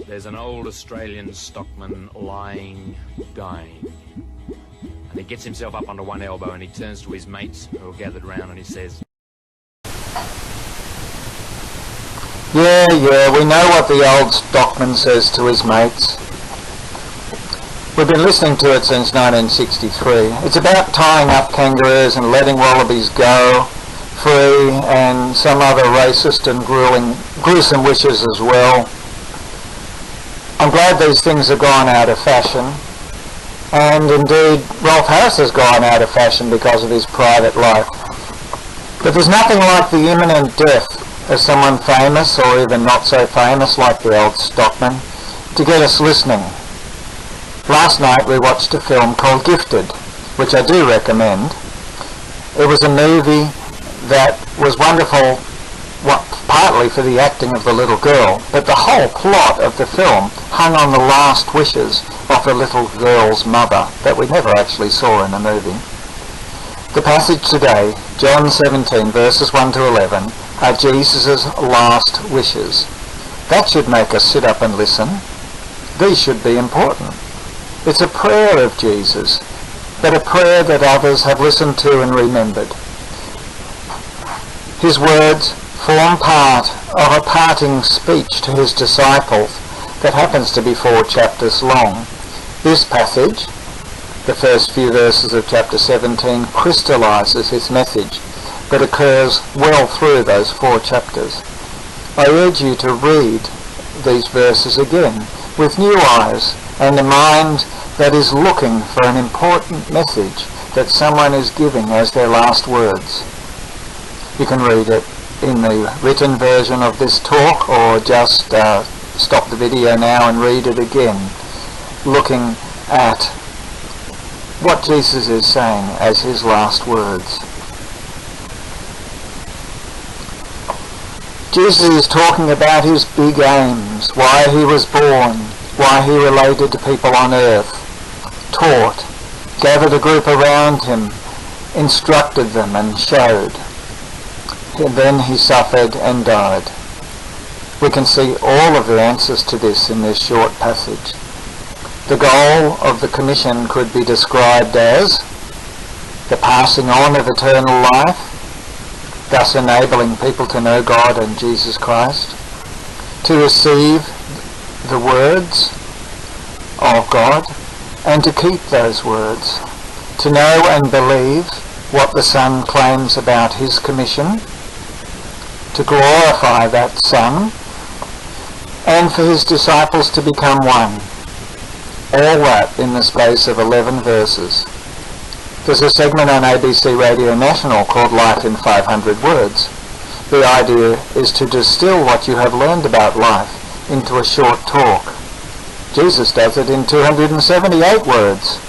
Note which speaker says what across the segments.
Speaker 1: There's an old Australian stockman lying, dying. And he gets himself up onto one elbow and he turns to his mates who are gathered round and he says,
Speaker 2: Yeah, we know what the old stockman says to his mates. We've been listening to it since 1963. It's about tying up kangaroos and letting wallabies go free, and some other racist and gruesome wishes as well. I'm glad these things have gone out of fashion, and indeed Rolf Harris has gone out of fashion because of his private life. But there's nothing like the imminent death of someone famous, or even not so famous like the old stockman, to get us listening. Last night we watched a film called Gifted, which I do recommend. It was a movie that was wonderful, partly for the acting of the little girl, but the whole plot of the film hung on the last wishes of the little girl's mother that we never actually saw in the movie. The passage today, John 17 verses 1 to 11, are Jesus' last wishes. That should make us sit up and listen. These should be important. It's a prayer of Jesus, but a prayer that others have listened to and remembered. His words form part of a parting speech to his disciples that happens to be 4 chapters long. This passage, the first few verses of chapter 17, crystallizes his message that occurs well through those 4 chapters. I urge you to read these verses again with new eyes and a mind that is looking for an important message that someone is giving as their last words. You can read it in the written version of this talk, or just stop the video now and read it again, looking at what Jesus is saying as his last words. Jesus is talking about his big aims, why he was born, why he related to people on earth, taught, gathered a group around him, instructed them and showed. And then he suffered and died. We can see all of the answers to this in this short passage. The goal of the commission could be described as the passing on of eternal life, thus enabling people to know God and Jesus Christ, to receive the words of God and to keep those words, to know and believe what the Son claims about his commission, to glorify that Son, and for his disciples to become one. All that in the space of 11 verses. There's a segment on ABC Radio National called Life in 500 Words. The idea is to distill what you have learned about life into a short talk. Jesus does it in 278 words.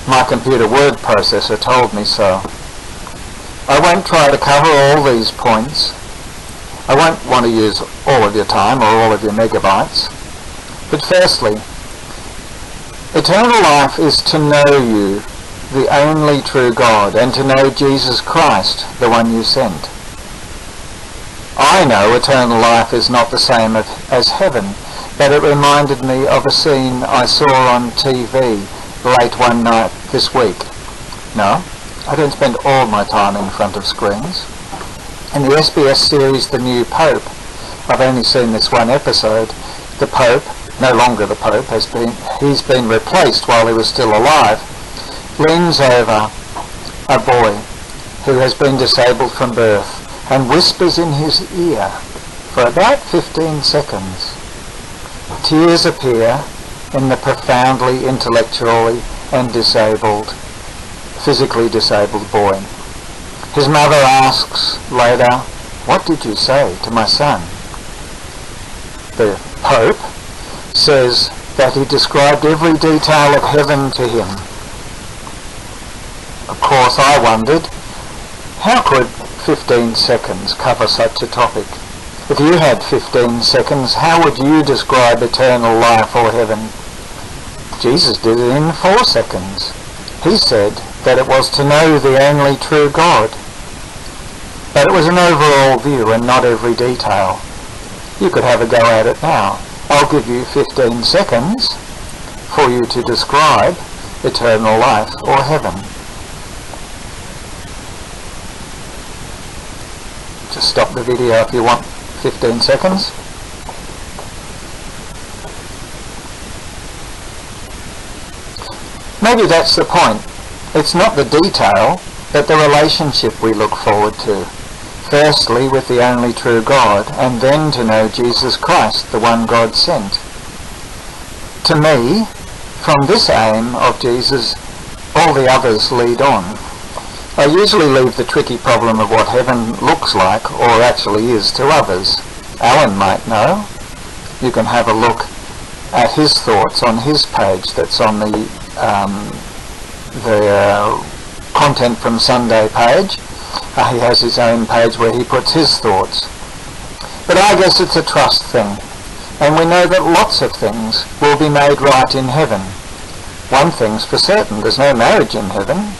Speaker 2: My computer word processor told me so. I won't try to cover all these points. I won't want to use all of your time or all of your megabytes. But firstly, eternal life is to know you, the only true God, and to know Jesus Christ, the one you sent. I know eternal life is not the same as heaven, but it reminded me of a scene I saw on TV late one night this week. No, I don't spend all my time in front of screens. In the SBS series The New Pope, I've only seen this one episode. The Pope, no longer the Pope, he's been replaced while he was still alive, leans over a boy who has been disabled from birth and whispers in his ear for about 15 seconds. Tears appear in the profoundly intellectually and physically disabled boy. His mother asks later, "What did you say to my son?" The Pope says that he described every detail of heaven to him. Of course, I wondered, how could 15 seconds cover such a topic? If you had 15 seconds, how would you describe eternal life or heaven? Jesus did it in 4 seconds. He said that it was to know the only true God. But it was an overall view and not every detail. You could have a go at it now. I'll give you 15 seconds for you to describe eternal life or heaven. Just stop the video if you want 15 seconds. Maybe that's the point. It's not the detail, but the relationship we look forward to. Firstly with the only true God, and then to know Jesus Christ, the one God sent. To me, from this aim of Jesus, all the others lead on. I usually leave the tricky problem of what heaven looks like, or actually is, to others. Alan might know. You can have a look at his thoughts on his page that's on the content from Sunday page. He has his own page where he puts his thoughts. But I guess it's a trust thing, and we know that lots of things will be made right in heaven. One thing's for certain, there's no marriage in heaven.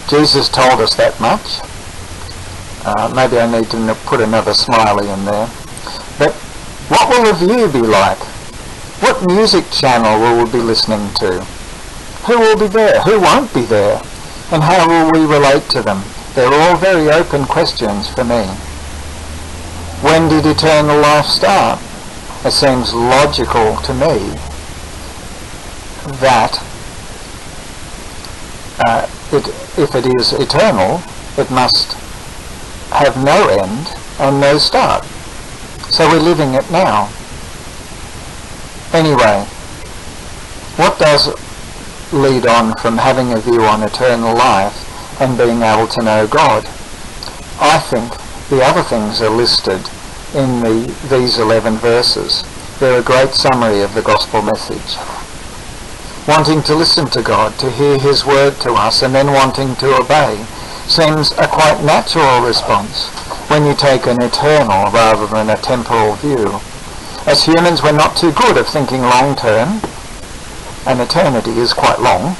Speaker 2: Jesus told us that much. Maybe I need to put another smiley in there. But what will the view be like? What music channel will we be listening to? Who will be there? Who won't be there? And how will we relate to them? They're all very open questions for me. When did eternal life start? It seems logical to me that if it is eternal, it must have no end and no start. So we're living it now. Anyway, what does lead on from having a view on eternal life and being able to know God? I think the other things are listed in these 11 verses. They're a great summary of the gospel message. Wanting to listen to God, to hear his word to us, and then wanting to obey seems a quite natural response when you take an eternal rather than a temporal view. As humans, we're not too good at thinking long term, and eternity is quite long.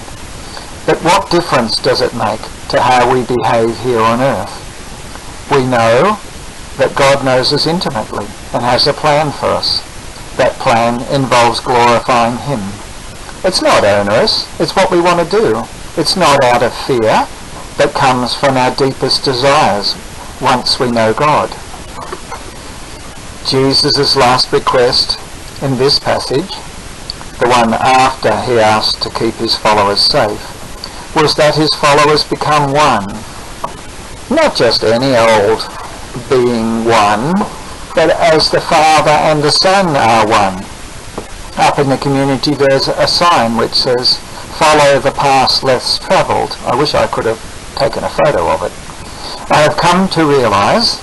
Speaker 2: But what difference does it make to how we behave here on earth? We know that God knows us intimately and has a plan for us. That plan involves glorifying him. It's not onerous, it's what we want to do. It's not out of fear, but comes from our deepest desires once we know God. Jesus' last request in this passage, the one after he asked to keep his followers safe, was that his followers become one. Not just any old being one, but as the Father and the Son are one. Up in the community there's a sign which says, "Follow the path less travelled." I wish I could have taken a photo of it. I have come to realise,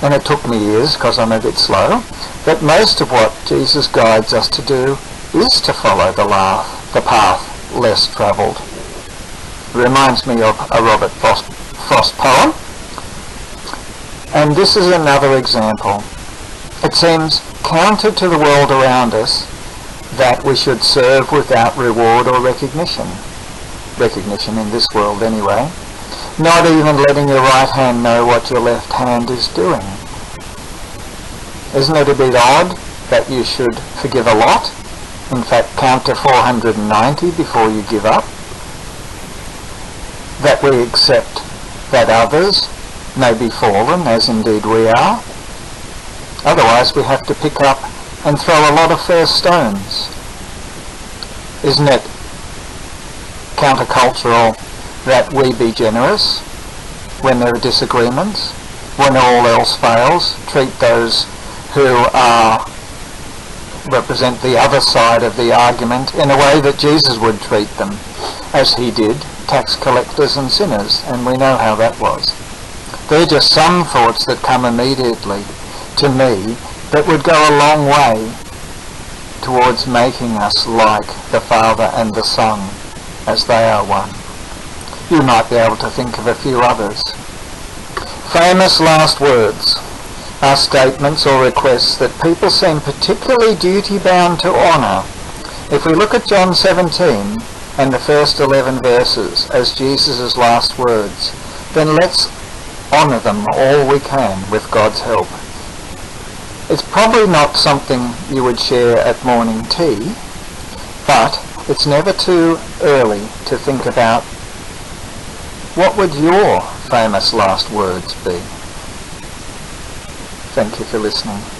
Speaker 2: and it took me years because I'm a bit slow, that most of what Jesus guides us to do is to follow the path less travelled. It reminds me of a Robert Frost poem, and this is another example. It seems counter to the world around us that we should serve without reward or recognition in this world anyway, not even letting your right hand know what your left hand is doing. Isn't it a bit odd that you should forgive a lot? In fact, count to 490 before you give up? That we accept that others may be fallen, as indeed we are? Otherwise we have to pick up and throw a lot of first stones. Isn't it countercultural that we be generous when there are disagreements? When all else fails, treat those who represent the other side of the argument in a way that Jesus would treat them, as he did tax collectors and sinners, and we know how that was. They're just some thoughts that come immediately to me that would go a long way towards making us like the Father and the Son as they are one. You might be able to think of a few others. Famous last words are statements or requests that people seem particularly duty-bound to honour. If we look at John 17, and the first 11 verses as Jesus' last words, then let's honour them all we can with God's help. It's probably not something you would share at morning tea, but it's never too early to think about what would your famous last words be. Thank you for listening.